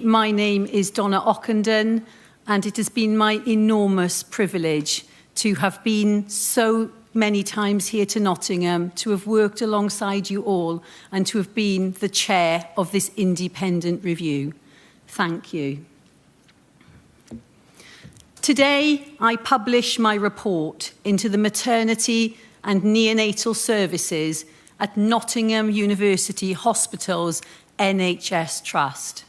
My name is Donna Ockenden, and it has been my enormous privilege to have been so many times here to Nottingham, to have worked alongside you all, and to have been the chair of this independent review. Thank you. Today, I publish my report into the maternity and neonatal services at Nottingham University Hospital's NHS Trust.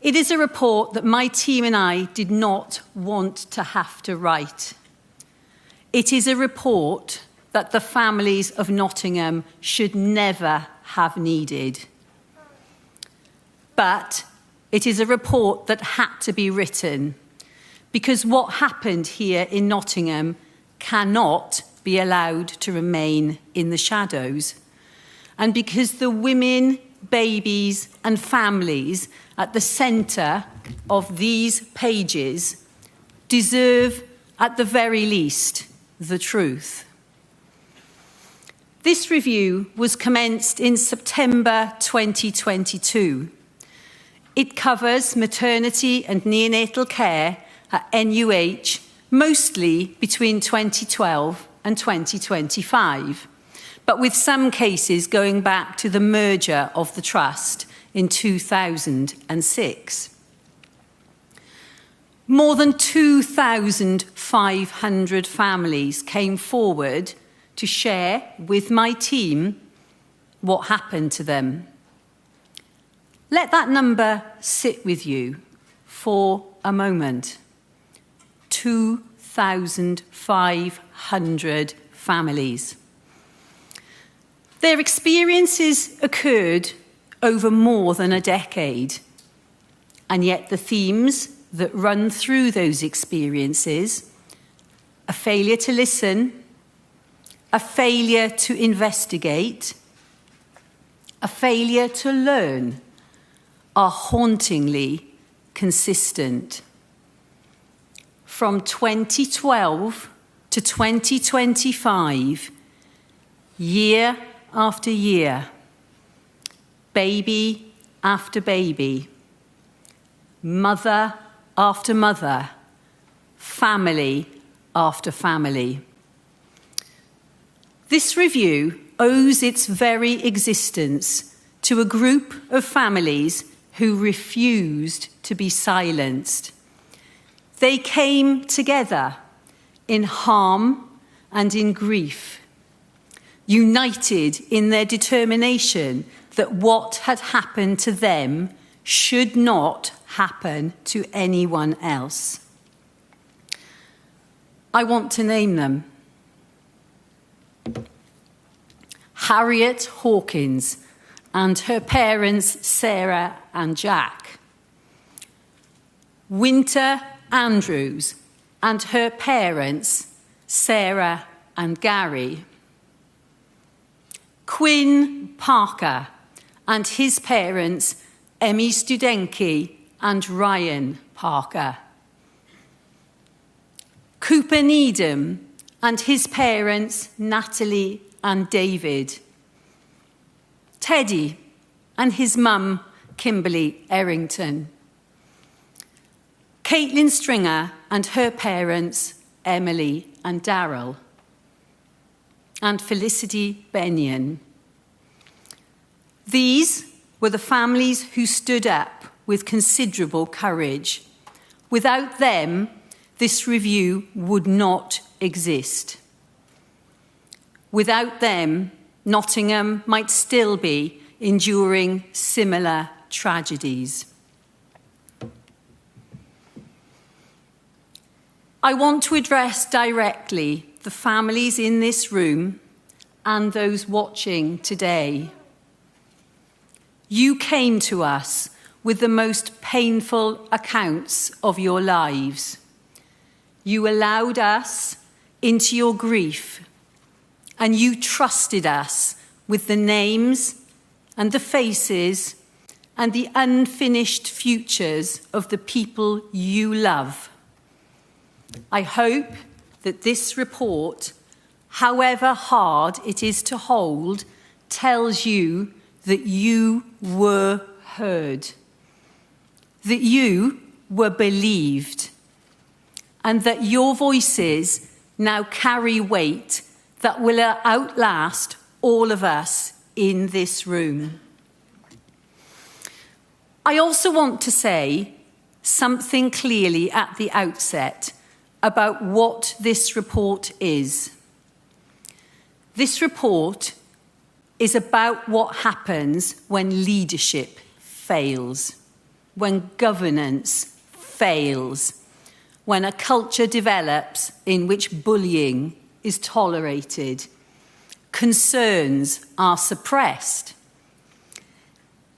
It is a report that my team and I did not want to have to write. It is a report that the families of Nottingham should never have needed. But it is a report that had to be written, because what happened here in Nottingham cannot be allowed to remain in the shadows. And because the women, babies and families at the centre of these pages deserve, at the very least, the truth. This review was commenced in September 2022. It covers maternity and neonatal care at NUH, mostly between 2012 and 2025, but with some cases going back to the merger of the Trust in 2006. More than 2,500 families came forward to share with my team what happened to them. Let that number sit with you for a moment. 2,500 families. Their experiences occurred over more than a decade, and yet the themes that run through those experiences, a failure to listen, a failure to investigate, a failure to learn, are hauntingly consistent. From 2012 to 2025, year after year, baby after baby, mother after mother, family after family. This review owes its very existence to a group of families who refused to be silenced. They came together in harm and in grief, united in their determination that what had happened to them should not happen to anyone else. I want to name them. Harriet Hawkins and her parents Sarah and Jack. Winter Andrews and her parents Sarah and Gary. Quinn Parker and his parents Emmy Studenki and Ryan Parker. Cooper Needham and his parents Natalie and David. Teddy and his mum Kimberly Errington. Caitlin Stringer and her parents Emily and Darryl. And Felicity Benyon. These were the families who stood up with considerable courage. Without them, this review would not exist. Without them, Nottingham might still be enduring similar tragedies. I want to address directly the families in this room and those watching today. You came to us with the most painful accounts of your lives. You allowed us into your grief, and you trusted us with the names and the faces and the unfinished futures of the people you love. I hope that this report, however hard it is to hold, tells you that you were heard. that you were believed, and that your voices now carry weight that will outlast all of us in this room. I also want to say something clearly at the outset about what this report is. This report is about what happens when leadership fails, when governance fails, when a culture develops in which bullying is tolerated, concerns are suppressed,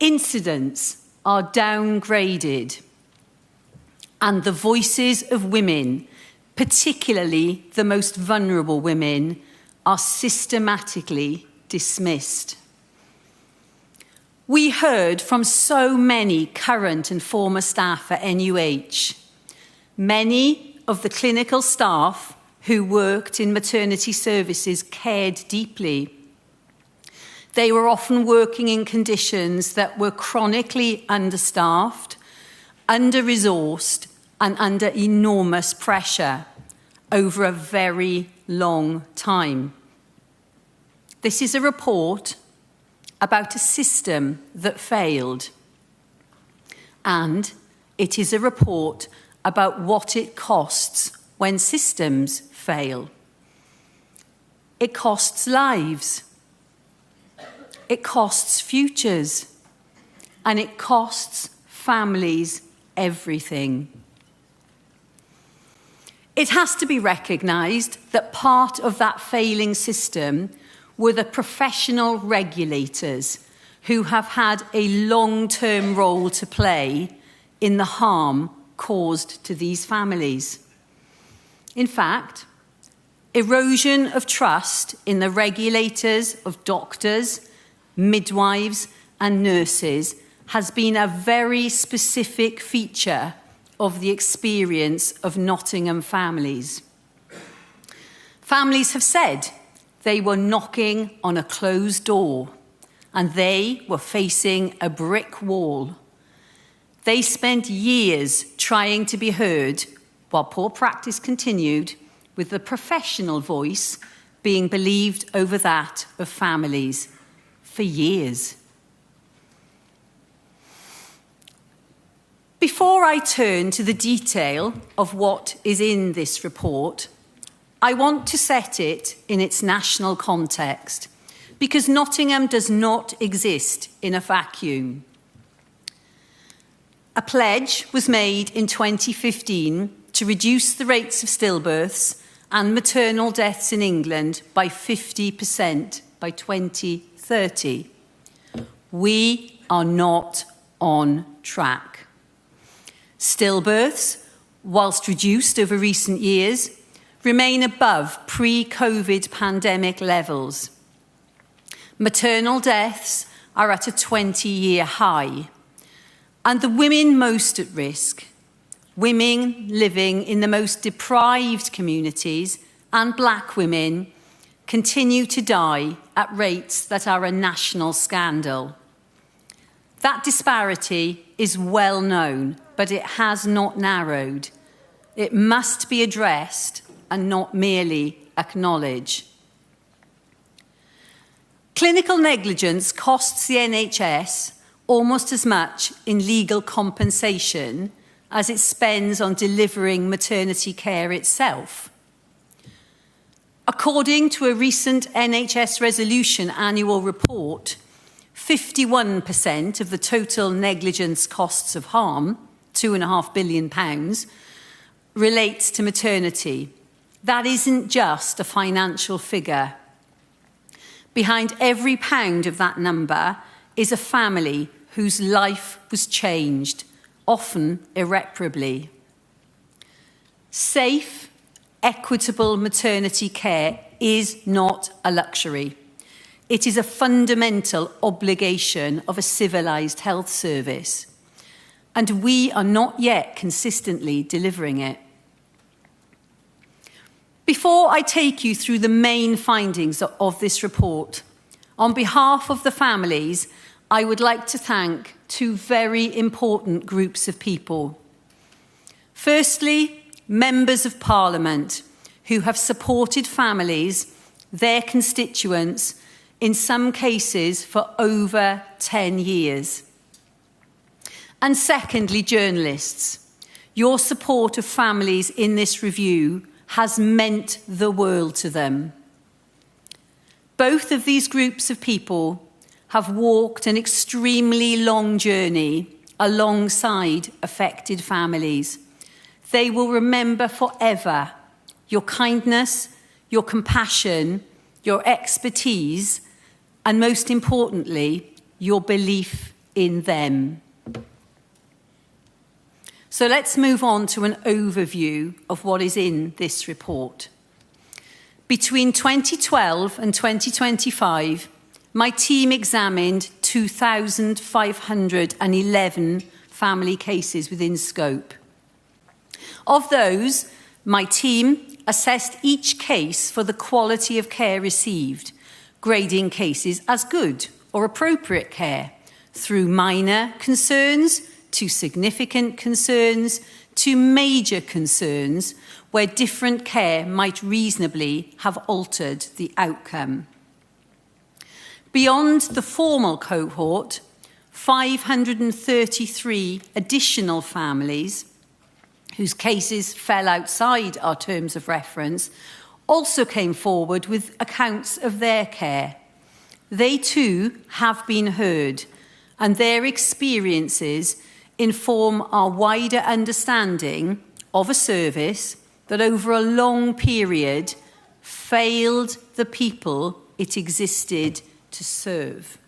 incidents are downgraded, and the voices of women, particularly the most vulnerable women, are systematically dismissed. We heard from so many current and former staff at NUH. Many of the clinical staff who worked in maternity services cared deeply. They were often working in conditions that were chronically understaffed, under-resourced, and under enormous pressure over a very long time. This is a report about a system that failed, and it is a report about what it costs when systems fail. It costs lives, it costs futures, and it costs families everything. It has to be recognised that part of that failing system were the professional regulators who have had a long-term role to play in the harm caused to these families. In fact, erosion of trust in the regulators of doctors, midwives, and nurses has been a very specific feature of the experience of Nottingham families. Families have said they were knocking on a closed door and they were facing a brick wall. They spent years trying to be heard while poor practice continued, with the professional voice being believed over that of families for years. Before I turn to the detail of what is in this report, I want to set it in its national context, because Nottingham does not exist in a vacuum. A pledge was made in 2015 to reduce the rates of stillbirths and maternal deaths in England by 50% by 2030. We are not on track. Stillbirths, whilst reduced over recent years, remain above pre-COVID pandemic levels. Maternal deaths are at a 20-year high. And the women most at risk, women living in the most deprived communities and black women, continue to die at rates that are a national scandal. That disparity is well known, but it has not narrowed. It must be addressed and not merely acknowledged. Clinical negligence costs the NHS almost as much in legal compensation as it spends on delivering maternity care itself. According to a recent NHS Resolution annual report, 51% of the total negligence costs of harm, £2.5 billion, relates to maternity. That isn't just a financial figure. Behind every pound of that number is a family whose life was changed, often irreparably. Safe, equitable maternity care is not a luxury. It is a fundamental obligation of a civilised health service, and we are not yet consistently delivering it. Before I take you through the main findings of this report, on behalf of the families, I would like to thank two very important groups of people. Firstly, members of Parliament who have supported families, their constituents, in some cases for over 10 years. And secondly, journalists. Your support of families in this review has meant the world to them. Both of these groups of people have walked an extremely long journey alongside affected families. They will remember forever your kindness, your compassion, your expertise, and most importantly, your belief in them. So let's move on to an overview of what is in this report. Between 2012 and 2025, my team examined 2,511 family cases within scope. Of those, my team assessed each case for the quality of care received, grading cases as good or appropriate care through minor concerns to significant concerns to major concerns where different care might reasonably have altered the outcome. Beyond the formal cohort, 533 additional families whose cases fell outside our terms of reference also came forward with accounts of their care. They too have been heard, and their experiences inform our wider understanding of a service that over a long period failed the people it existed to serve.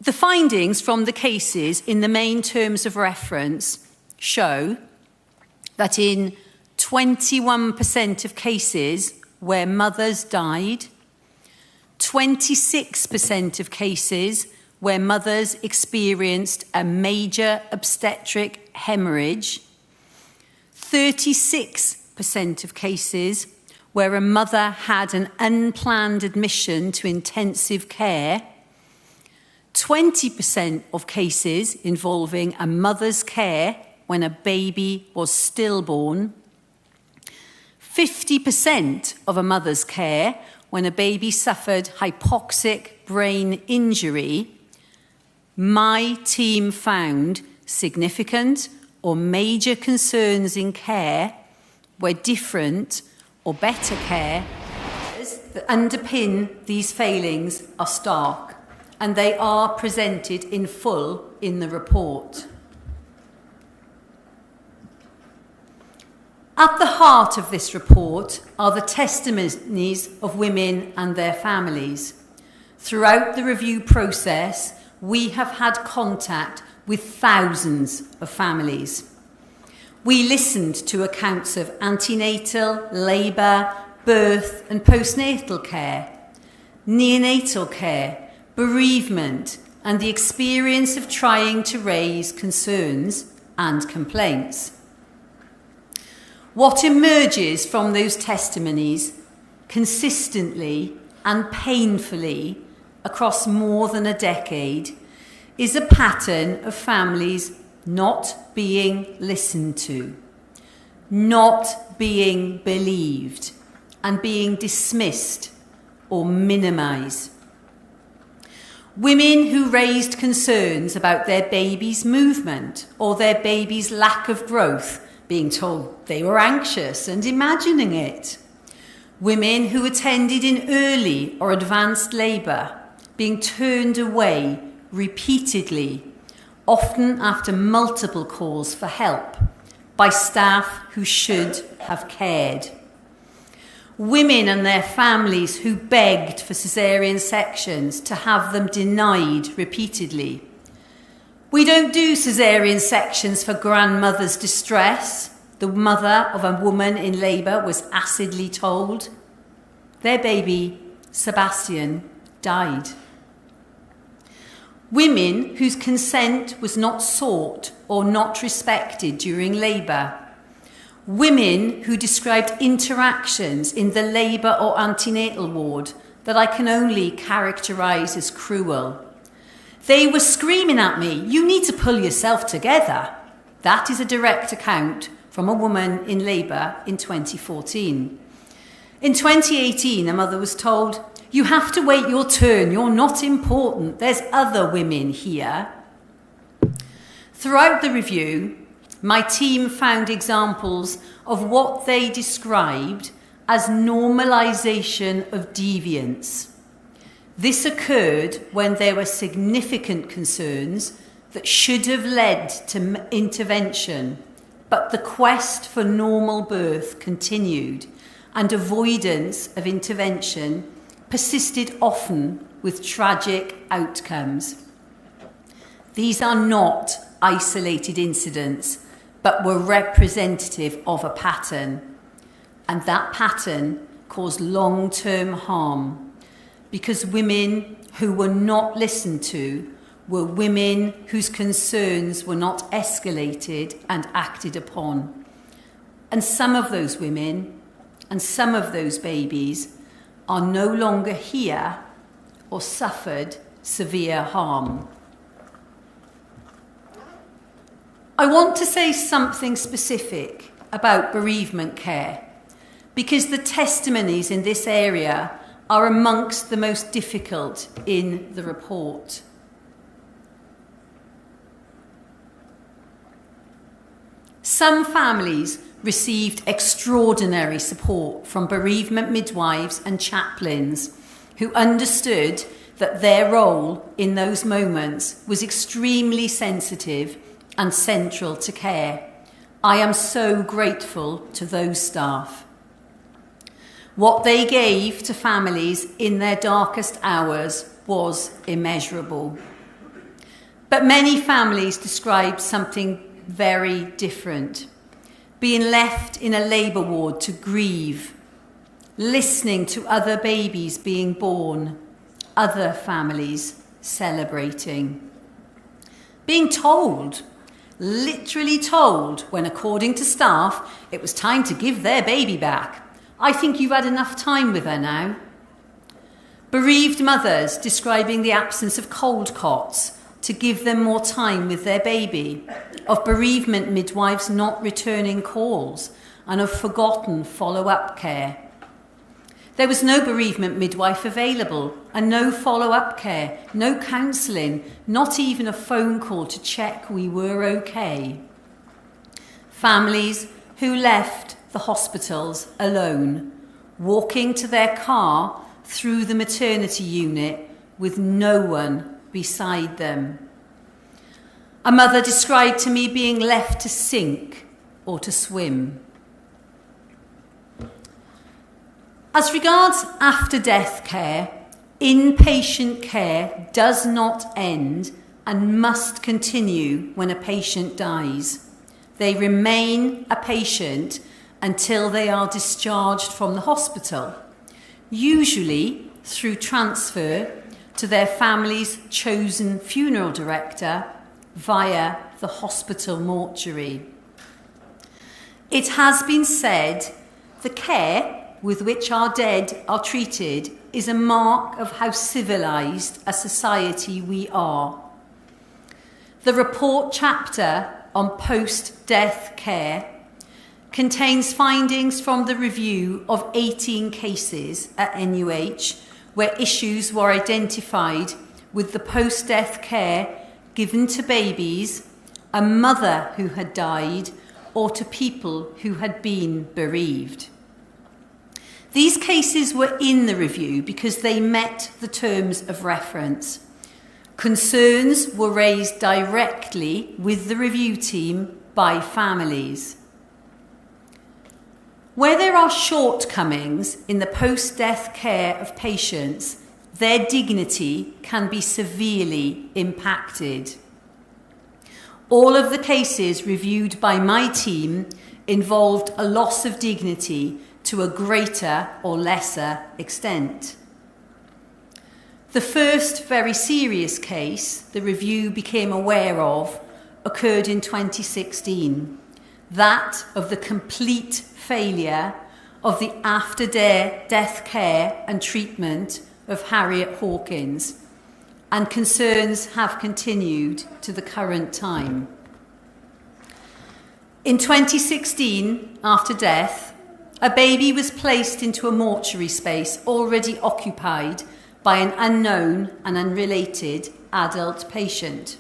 The findings from the cases in the main terms of reference show that in 21% of cases where mothers died, 26% of cases where mothers experienced a major obstetric hemorrhage, 36% of cases where a mother had an unplanned admission to intensive care, 20% of cases involving a mother's care when a baby was stillborn, 50% of a mother's care when a baby suffered hypoxic brain injury. My team found significant or major concerns in care where different or better care that underpin these failings are stark, and they are presented in full in the report. At the heart of this report are the testimonies of women and their families. Throughout the review process, we have had contact with thousands of families. We listened to accounts of antenatal, labour, birth and postnatal care, neonatal care, bereavement, and the experience of trying to raise concerns and complaints. What emerges from those testimonies consistently and painfully across more than a decade is a pattern of families not being listened to, not being believed, and being dismissed or minimised. Women who raised concerns about their baby's movement or their baby's lack of growth, being told they were anxious and imagining it. Women who attended in early or advanced labour, being turned away repeatedly, often after multiple calls for help, by staff who should have cared. Women and their families who begged for caesarean sections to have them denied repeatedly. We don't do caesarean sections for grandmother's distress, the mother of a woman in labour was acidly told. Their baby, Sebastian, died. Women whose consent was not sought or not respected during labour. Women who described interactions in the labour or antenatal ward that I can only characterise as cruel. They were screaming at me, "You need to pull yourself together." That is a direct account from a woman in labour in 2014. In 2018, a mother was told, "You have to wait your turn, you're not important, there's other women here." Throughout the review, my team found examples of what they described as normalisation of deviance. This occurred when there were significant concerns that should have led to intervention, but the quest for normal birth continued, and avoidance of intervention persisted, often with tragic outcomes. These are not isolated incidents, but were representative of a pattern, and that pattern caused long-term harm, because women who were not listened to were women whose concerns were not escalated and acted upon. And some of those women and some of those babies are no longer here or suffered severe harm. I want to say something specific about bereavement care, because the testimonies in this area are amongst the most difficult in the report. Some families received extraordinary support from bereavement midwives and chaplains who understood that their role in those moments was extremely sensitive and central to care. I am so grateful to those staff. What they gave to families in their darkest hours was immeasurable. But many families described something very different. Being left in a labour ward to grieve, listening to other babies being born, other families celebrating. Being told, literally told, when according to staff, it was time to give their baby back. "I think you've had enough time with her now." Bereaved mothers describing the absence of cold cots to give them more time with their baby, of bereavement midwives not returning calls, and of forgotten follow-up care. There was no bereavement midwife available, and no follow-up care, no counselling, not even a phone call to check we were okay. Families who left the hospitals alone, walking to their car through the maternity unit with no one beside them. A mother described to me being left to sink or to swim. As regards after-death care, inpatient care does not end and must continue when a patient dies. They remain a patient until they are discharged from the hospital, usually through transfer to their family's chosen funeral director via the hospital mortuary. It has been said the care with which our dead are treated is a mark of how civilised a society we are. The report chapter on post-death care contains findings from the review of 18 cases at NUH where issues were identified with the post-death care given to babies, a mother who had died, or to people who had been bereaved. These cases were in the review because they met the terms of reference. Concerns were raised directly with the review team by families. Where there are shortcomings in the post-death care of patients, their dignity can be severely impacted. All of the cases reviewed by my team involved a loss of dignity to a greater or lesser extent. The first very serious case the review became aware of occurred in 2016. that of the complete failure of the after-death care and treatment of Harriet Hawkins, and concerns have continued to the current time. In 2016, after death, a baby was placed into a mortuary space already occupied by an unknown and unrelated adult patient.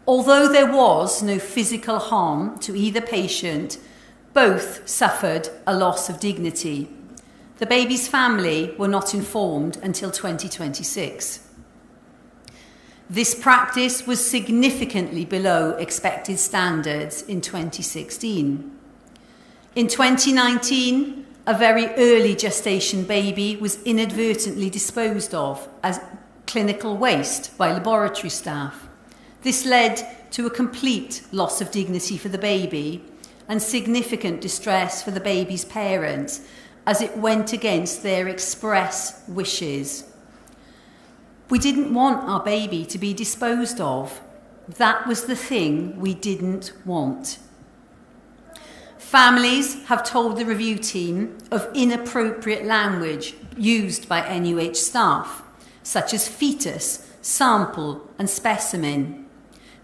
Although there was no physical harm to either patient, both suffered a loss of dignity. The baby's family were not informed until 2026. This practice was significantly below expected standards in 2016. In 2019, a very early gestation baby was inadvertently disposed of as clinical waste by laboratory staff. This led to a complete loss of dignity for the baby and significant distress for the baby's parents as it went against their express wishes. We didn't want our baby to be disposed of. That was the thing we didn't want. Families have told the review team of inappropriate language used by NUH staff, such as fetus, sample, and specimen.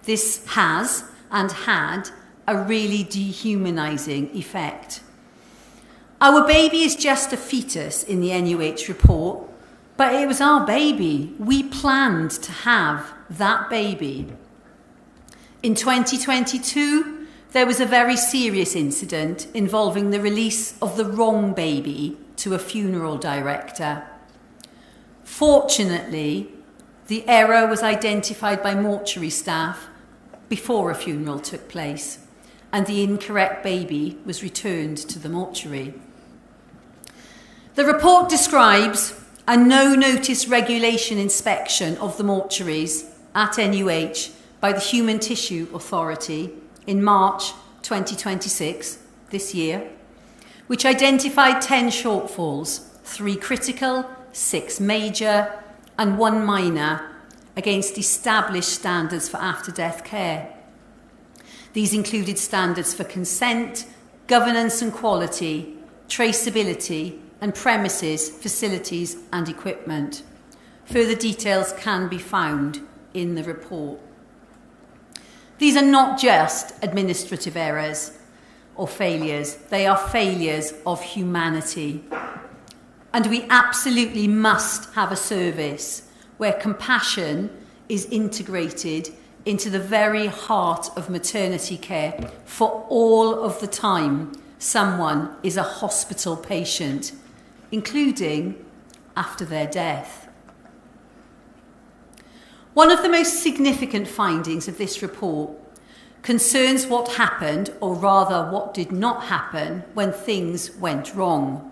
This has and had a really dehumanising effect. Our baby is just a fetus in the NUH report, but it was our baby. We planned to have that baby. In 2022, there was a very serious incident involving the release of the wrong baby to a funeral director. Fortunately, the error was identified by mortuary staff before a funeral took place, and the incorrect baby was returned to the mortuary. The report describes a no-notice regulation inspection of the mortuaries at NUH by the Human Tissue Authority in March 2026, this year, which identified 10 shortfalls, 3 critical, 6 major, and 1 minor, against established standards for after-death care. These included standards for consent, governance and quality, traceability, and premises, facilities and equipment. Further details can be found in the report. These are not just administrative errors or failures, they are failures of humanity. And we absolutely must have a service where compassion is integrated into the very heart of maternity care for all of the time someone is a hospital patient, including after their death. One of the most significant findings of this report concerns what happened, or rather what did not happen, when things went wrong.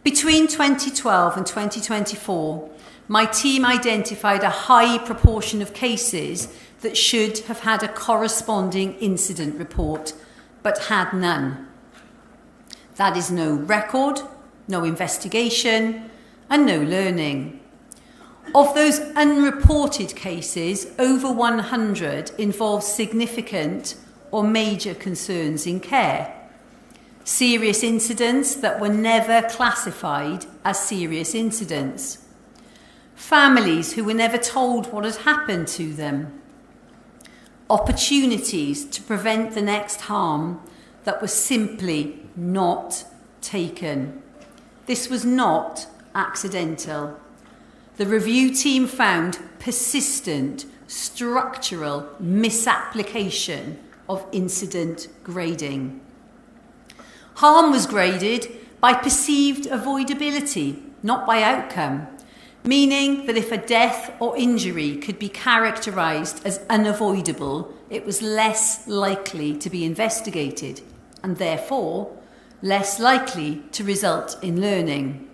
Between 2012 and 2024, my team identified a high proportion of cases that should have had a corresponding incident report, but had none. That is no record, no investigation, and no learning. Of those unreported cases, over 100 involved significant or major concerns in care. Serious incidents that were never classified as serious incidents. Families who were never told what had happened to them. Opportunities to prevent the next harm that were simply not taken. This was not accidental. The review team found persistent, structural misapplication of incident grading. Harm was graded by perceived avoidability, not by outcome, meaning that if a death or injury could be characterised as unavoidable, it was less likely to be investigated and therefore less likely to result in learning.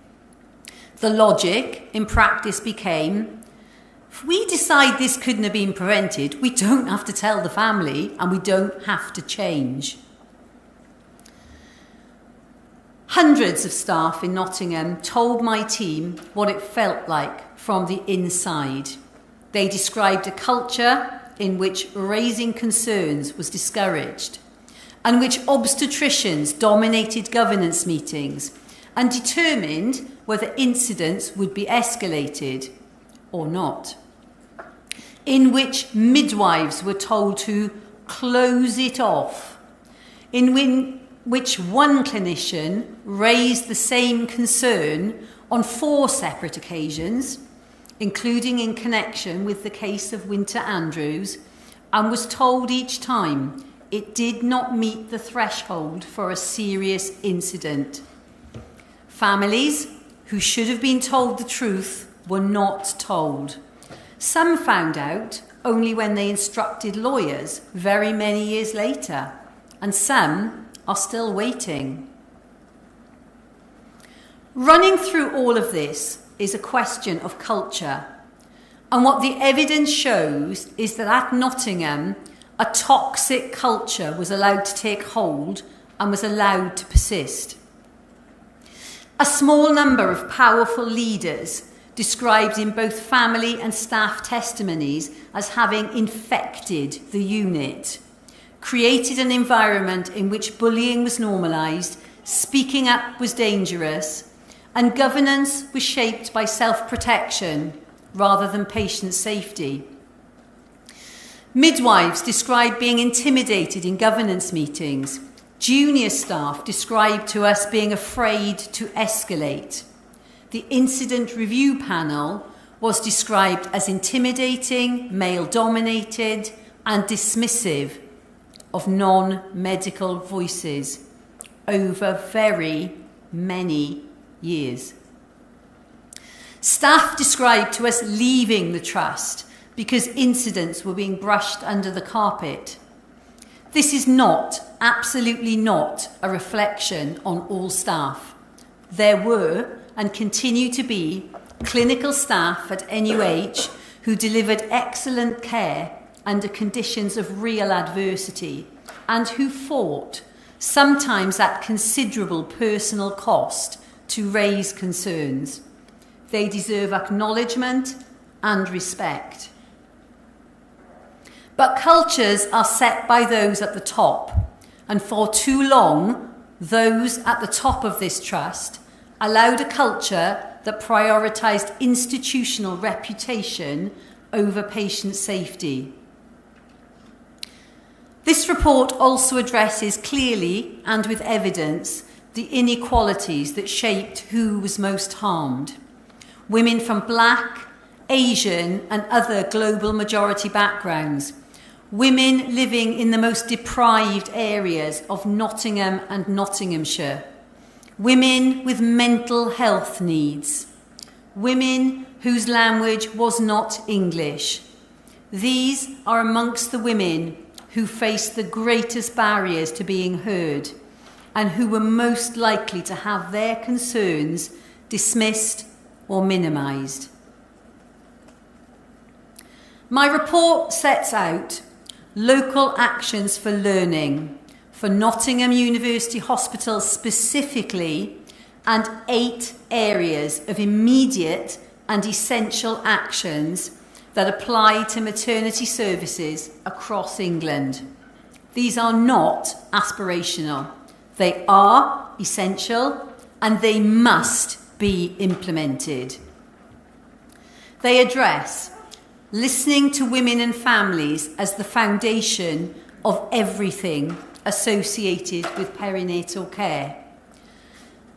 The logic in practice became, if we decide this couldn't have been prevented, we don't have to tell the family and we don't have to change. Hundreds of staff in Nottingham told my team what it felt like from the inside. They described a culture in which raising concerns was discouraged, and which obstetricians dominated governance meetings and determined whether incidents would be escalated or not, in which midwives were told to close it off, in which one clinician raised the same concern on 4 separate occasions, including in connection with the case of Winter Andrews, and was told each time it did not meet the threshold for a serious incident. Families who should have been told the truth were not told. Some found out only when they instructed lawyers very many years later, and some are still waiting. Running through all of this is a question of culture, and what the evidence shows is that at Nottingham, a toxic culture was allowed to take hold and was allowed to persist. A small number of powerful leaders, described in both family and staff testimonies as having infected the unit, created an environment in which bullying was normalised, speaking up was dangerous, and governance was shaped by self-protection rather than patient safety. Midwives described being intimidated in governance meetings. Junior staff described to us being afraid to escalate. The incident review panel was described as intimidating, male-dominated, and dismissive of non-medical voices over very many years. Staff described to us leaving the trust because incidents were being brushed under the carpet. This is not, absolutely not, a reflection on all staff. There were, and continue to be, clinical staff at NUH who delivered excellent care under conditions of real adversity and who fought, sometimes at considerable personal cost, to raise concerns. They deserve acknowledgement and respect. But cultures are set by those at the top, and for too long, those at the top of this trust allowed a culture that prioritised institutional reputation over patient safety. This report also addresses clearly and with evidence the inequalities that shaped who was most harmed. Women from Black, Asian and other global majority backgrounds, women living in the most deprived areas of Nottingham and Nottinghamshire, women with mental health needs, women whose language was not English. These are amongst the women who faced the greatest barriers to being heard and who were most likely to have their concerns dismissed or minimised. My report sets out local actions for learning for Nottingham University Hospital specifically, and 8 areas of immediate and essential actions that apply to maternity services across England. These are not aspirational. They are essential and they must be implemented. They address listening to women and families as the foundation of everything associated with perinatal care.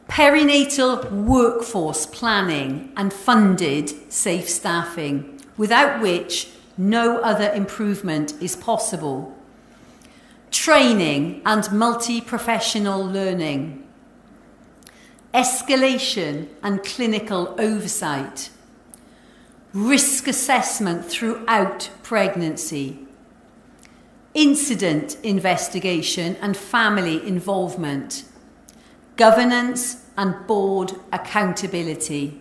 Perinatal workforce planning and funded safe staffing, without which no other improvement is possible. Training and multi-professional learning. Escalation and clinical oversight. Risk assessment throughout pregnancy. Incident investigation and family involvement. Governance and board accountability.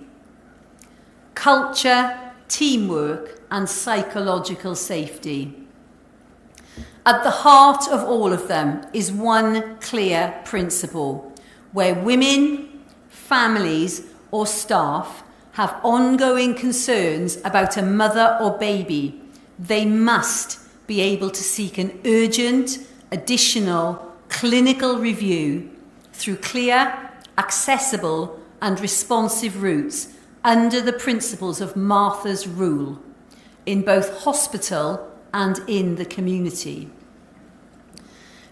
Culture, teamwork and psychological safety. At the heart of all of them is one clear principle, where women, families or staff have ongoing concerns about a mother or baby, they must be able to seek an urgent, additional, clinical review through clear, accessible and responsive routes under the principles of Martha's rule in both hospital and in the community.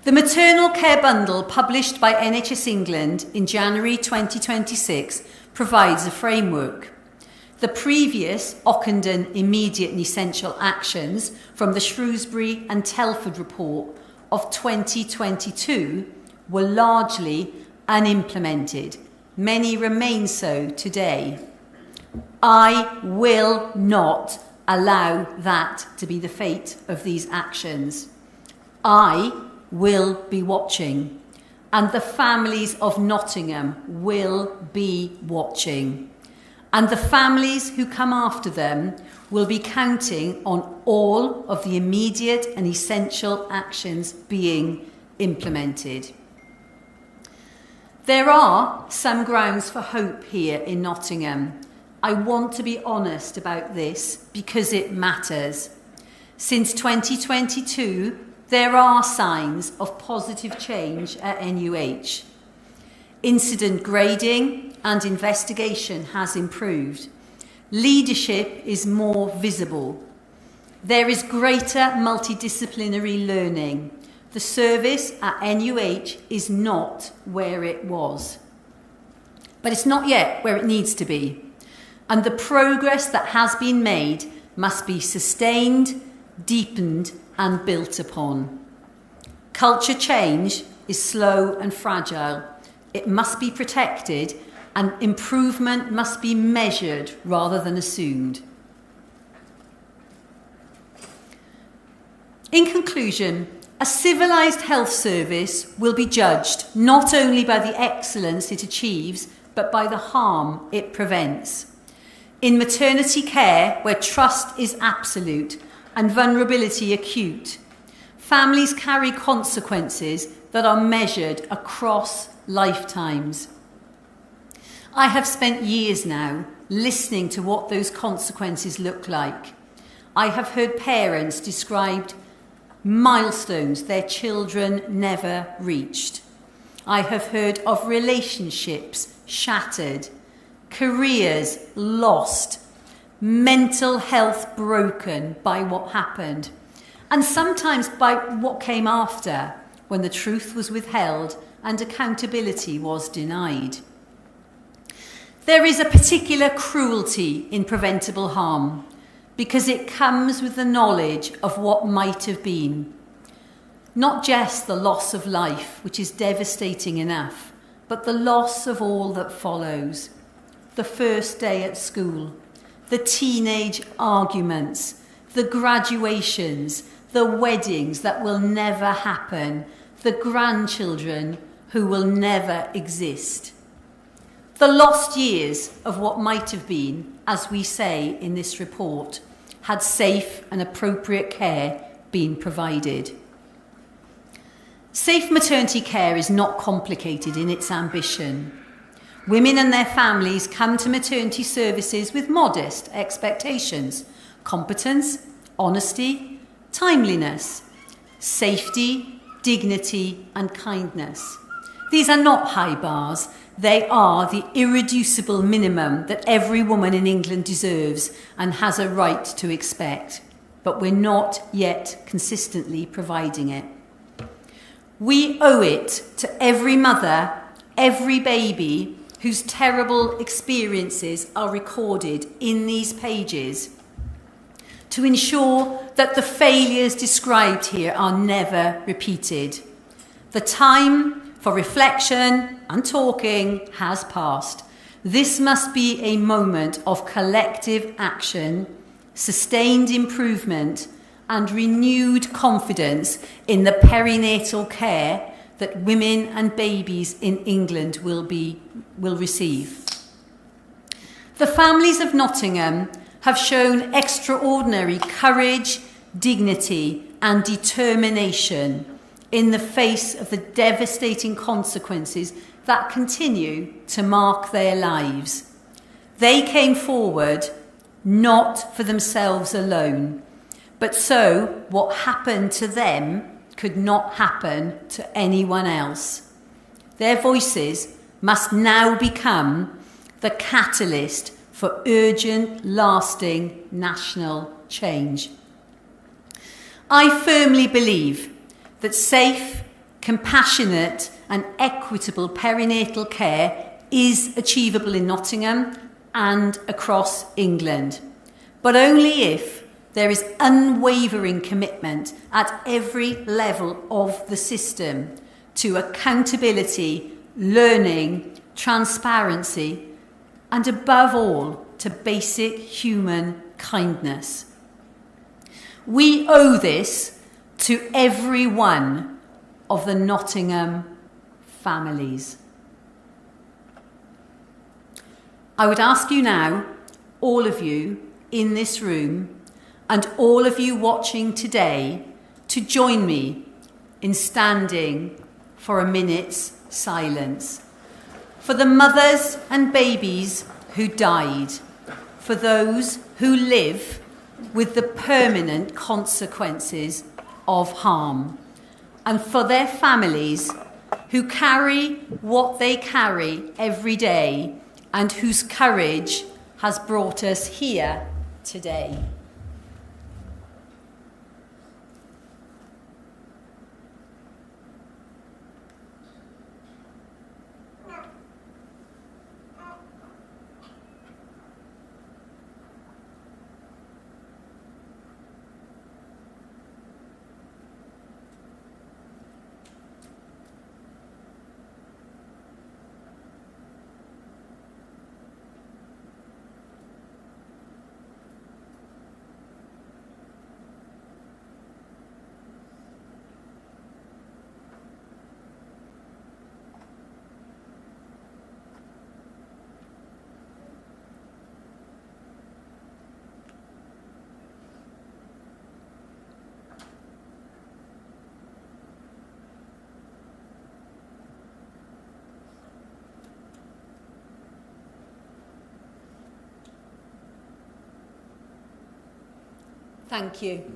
The Maternal Care Bundle, published by NHS England in January 2026, provides a framework. The previous Ockenden Immediate and Essential Actions from the Shrewsbury and Telford report of 2022 were largely unimplemented. Many remain so today. I will not allow that to be the fate of these actions. I will be watching, and the families of Nottingham will be watching, and the families who come after them will be counting on all of the immediate and essential actions being implemented. There are some grounds for hope here in Nottingham. I want to be honest about this because it matters. Since 2022, there are signs of positive change at NUH. Incident grading and investigation has improved. Leadership is more visible. There is greater multidisciplinary learning. The service at NUH is not where it was. But it's not yet where it needs to be. And the progress that has been made must be sustained, deepened, and built upon. Culture change is slow and fragile. It must be protected, and improvement must be measured rather than assumed. In conclusion, a civilised health service will be judged not only by the excellence it achieves, but by the harm it prevents. In maternity care, where trust is absolute and vulnerability acute, families carry consequences that are measured across lifetimes. I have spent years now listening to what those consequences look like. I have heard parents describe milestones their children never reached. I have heard of relationships shattered, careers lost, mental health broken by what happened, and sometimes by what came after, when the truth was withheld and accountability was denied. There is a particular cruelty in preventable harm because it comes with the knowledge of what might have been. Not just the loss of life, which is devastating enough, but the loss of all that follows. The first day at school, the teenage arguments, the graduations, the weddings that will never happen, the grandchildren who will never exist. The lost years of what might have been, as we say in this report, had safe and appropriate care been provided. Safe maternity care is not complicated in its ambition. Women and their families come to maternity services with modest expectations: competence, honesty, timeliness, safety, dignity, and kindness. These are not high bars. They are the irreducible minimum that every woman in England deserves and has a right to expect. But we're not yet consistently providing it. We owe it to every mother, every baby, whose terrible experiences are recorded in these pages, to ensure that the failures described here are never repeated. The time for reflection and talking has passed. This must be a moment of collective action, sustained improvement, and renewed confidence in the perinatal care that women and babies in England will receive. The families of Nottingham have shown extraordinary courage, dignity, and determination in the face of the devastating consequences that continue to mark their lives. They came forward not for themselves alone, but so what happened to them could not happen to anyone else. Their voices must now become the catalyst for urgent, lasting national change. I firmly believe that safe, compassionate and equitable perinatal care is achievable in Nottingham and across England, but only if there is unwavering commitment at every level of the system to accountability, learning, transparency, and above all, to basic human kindness. We owe this to every one of the Nottingham families. I would ask you now, all of you in this room, and all of you watching today, to join me in standing for a minute's silence for the mothers and babies who died, for those who live with the permanent consequences of harm, and for their families who carry what they carry every day and whose courage has brought us here today. Thank you.